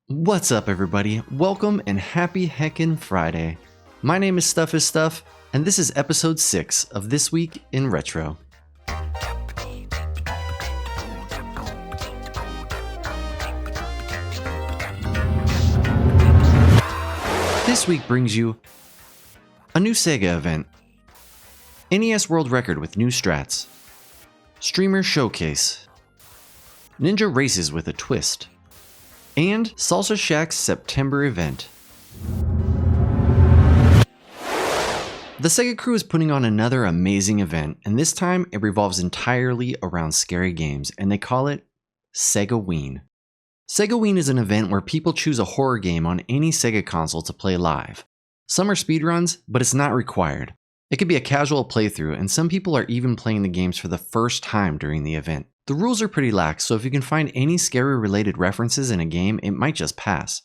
What's up, everybody? Welcome and happy heckin' Friday. My name is Stuff is Stuff, and this is episode 6 of This Week in Retro. This week brings you a new Sega event, NES World Record with new strats, Streamer Showcase, Ninja Races with a twist, and Salsa Shack's September event. The Sega crew is putting on another amazing event, and this time it revolves entirely around scary games, and they call it Segaween. Segaween is an event where people choose a horror game on any Sega console to play live. Some are speedruns, but it's not required. It could be a casual playthrough, and some people are even playing the games for the first time during the event. The rules are pretty lax, so if you can find any scary related references in a game, it might just pass.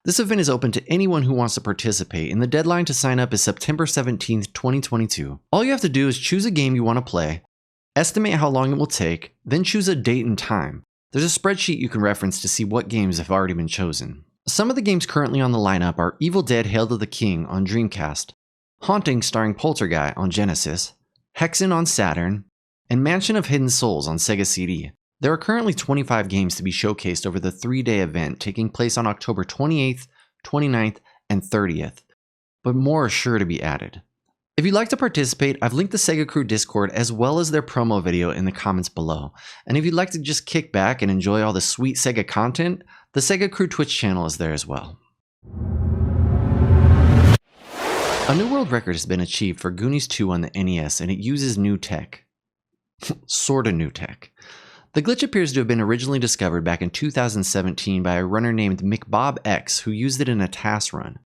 This event is open to anyone who wants to participate, and the deadline to sign up is September 17th, 2022. All you have to do is choose a game you want to play, estimate how long it will take, then choose a date and time. There's a spreadsheet you can reference to see what games have already been chosen. Some of the games currently on the lineup are Evil Dead Hail to the King on Dreamcast, Haunting starring Poltergeist on Genesis, Hexen on Saturn, and Mansion of Hidden Souls on Sega CD. There are currently 25 games to be showcased over the 3-day event taking place on October 28th, 29th, and 30th, but more are sure to be added. If you'd like to participate, I've linked the Sega Crew Discord as well as their promo video in the comments below. And if you'd like to just kick back and enjoy all the sweet Sega content, the Sega Crew Twitch channel is there as well. A new world record has been achieved for Goonies II on the NES, and it uses new tech. Sorta new tech. The glitch appears to have been originally discovered back in 2017 by a runner named McBobx who used it in a TAS run.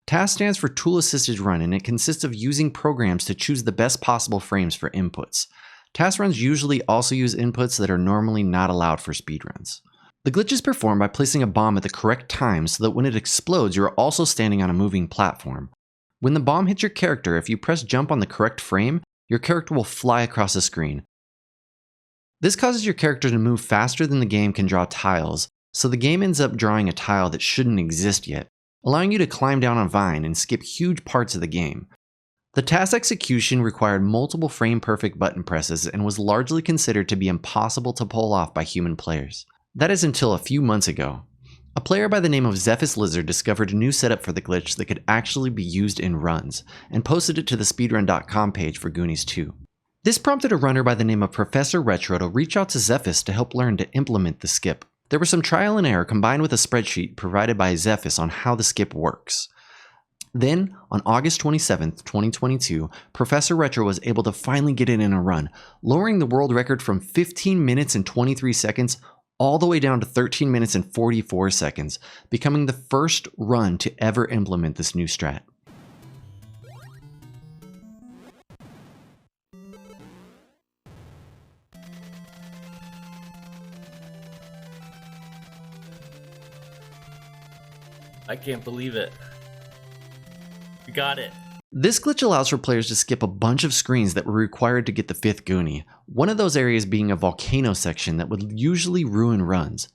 TAS stands for Tool Assisted Run, and it consists of using programs to choose the best possible frames for inputs. TAS runs usually also use inputs that are normally not allowed for speedruns. The glitch is performed by placing a bomb at the correct time so that when it explodes, you're also standing on a moving platform. When the bomb hits your character, if you press jump on the correct frame, your character will fly across the screen. This causes your character to move faster than the game can draw tiles, so the game ends up drawing a tile that shouldn't exist yet, allowing you to climb down a vine and skip huge parts of the game. The task execution required multiple frame-perfect button presses and was largely considered to be impossible to pull off by human players. That is until a few months ago. A player by the name of Zephyr's Lizard discovered a new setup for the glitch that could actually be used in runs, and posted it to the speedrun.com page for Goonies II. This prompted a runner by the name of ProfessorRetro to reach out to Zephyr's to help learn to implement the skip. There was some trial and error combined with a spreadsheet provided by Zephyr's on how the skip works. Then, on August 27th, 2022, ProfessorRetro was able to finally get it in a run, lowering the world record from 15 minutes and 23 seconds all the way down to 13 minutes and 44 seconds, becoming the first run to ever implement this new strat. I can't believe it. We got it. This glitch allows for players to skip a bunch of screens that were required to get the 5th Goonie, one of those areas being a volcano section that would usually ruin runs.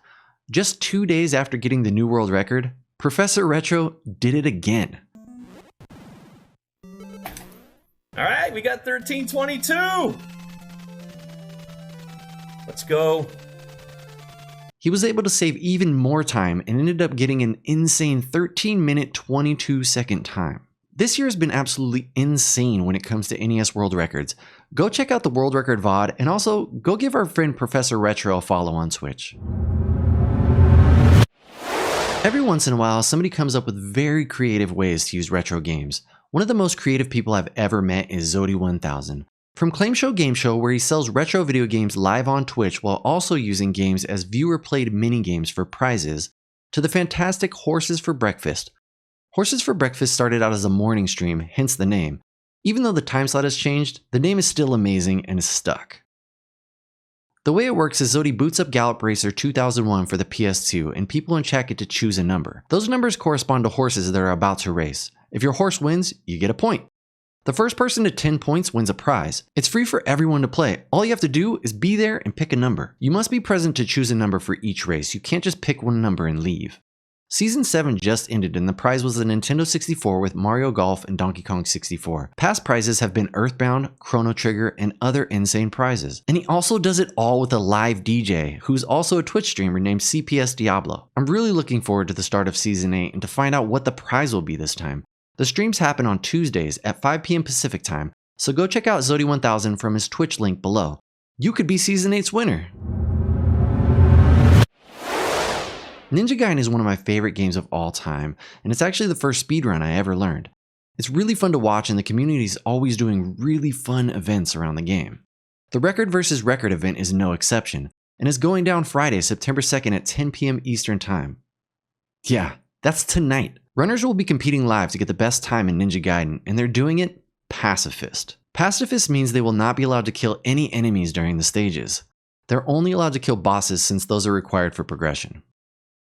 Just 2 days after getting the new world record, ProfessorRetro did it again. All right, we got 1322. Let's go. He was able to save even more time and ended up getting an insane 13-minute 22-second time. This year has been absolutely insane when it comes to NES World Records. Go check out the World Record VOD, and also go give our friend ProfessorRetro a follow on Twitch. Every once in a while, somebody comes up with very creative ways to use retro games. One of the most creative people I've ever met is Zodi1000. From Claim Show Game Show, where he sells retro video games live on Twitch while also using games as viewer-played minigames for prizes, to the fantastic Horses for Breakfast. Horses for Breakfast started out as a morning stream, hence the name. Even though the time slot has changed, the name is still amazing and is stuck. The way it works is Zodi boots up Gallop Racer 2001 for the PS2, and people in chat get to choose a number. Those numbers correspond to horses that are about to race. If your horse wins, you get a point. The first person to 10 points wins a prize. It's free for everyone to play. All you have to do is be there and pick a number. You must be present to choose a number for each race. You can't just pick one number and leave. Season 7 just ended and the prize was the Nintendo 64 with Mario Golf and Donkey Kong 64. Past prizes have been Earthbound, Chrono Trigger, and other insane prizes. And he also does it all with a live DJ, who's also a Twitch streamer named CPSDiablo. I'm really looking forward to the start of Season 8 and to find out what the prize will be this time. The streams happen on Tuesdays at 5 p.m. Pacific time, so go check out Zodi1000 from his Twitch link below. You could be Season 8's winner! Ninja Gaiden is one of my favorite games of all time, and it's actually the first speedrun I ever learned. It's really fun to watch and the community is always doing really fun events around the game. The Record vs. Record event is no exception, and is going down Friday, September 2nd at 10 p.m. Eastern Time. Yeah, that's tonight. Runners will be competing live to get the best time in Ninja Gaiden, and they're doing it pacifist. Pacifist means they will not be allowed to kill any enemies during the stages. They're only allowed to kill bosses since those are required for progression.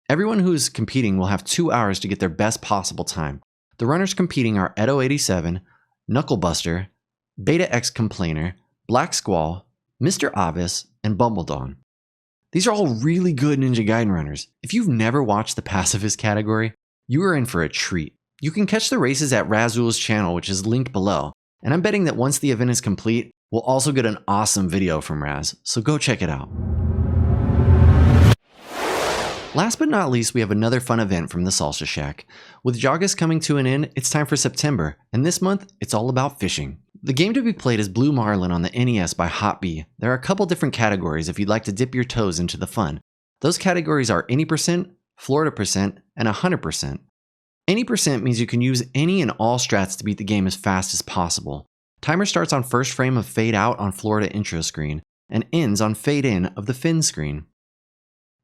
Everyone who is competing will have 2 hours to get their best possible time. The runners competing are Edo87, Knucklebuster, Beta X Complainer, Black Squall, Mr. Obvious, and Bumbledon. These are all really good Ninja Gaiden runners. If you've never watched the Pacifist category, you are in for a treat. You can catch the races at Razul's channel, which is linked below, and I'm betting that once the event is complete, we'll also get an awesome video from Raz, so go check it out. Last but not least, we have another fun event from the Salsa Shack. With August coming to an end, it's time for September, and this month, it's all about fishing. The game to be played is Blue Marlin on the NES by Hot B. There are a couple different categories if you'd like to dip your toes into the fun. Those categories are any percent, Florida percent, and 100%. Any percent means you can use any and all strats to beat the game as fast as possible. Timer starts on first frame of fade out on Florida intro screen, and ends on fade in of the fin screen.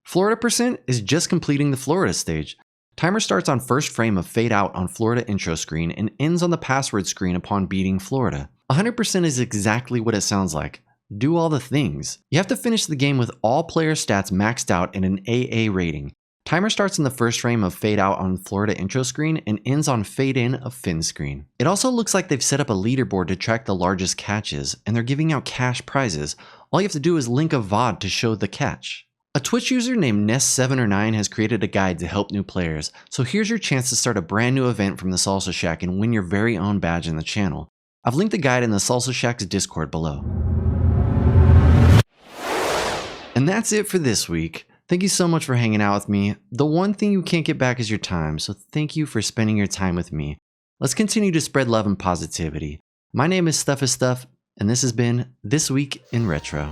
Florida percent is just completing the Florida stage. Timer starts on first frame of fade out on Florida intro screen and ends on the password screen upon beating Florida. 100% is exactly what it sounds like. Do all the things. You have to finish the game with all player stats maxed out and an AA rating. Timer starts in the first frame of fade out on Florida intro screen and ends on fade in of fin screen. It also looks like they've set up a leaderboard to track the largest catches, and they're giving out cash prizes. All you have to do is link a VOD to show the catch. A Twitch user named Ness7or9 has created a guide to help new players, so here's your chance to start a brand new event from the Salsa Shack and win your very own badge in the channel. I've linked the guide in the Salsa Shack's Discord below. And that's it for this week. Thank you so much for hanging out with me. The one thing you can't get back is your time, so thank you for spending your time with me. Let's continue to spread love and positivity. My name is Stuff is Stuff, and this has been This Week in Retro.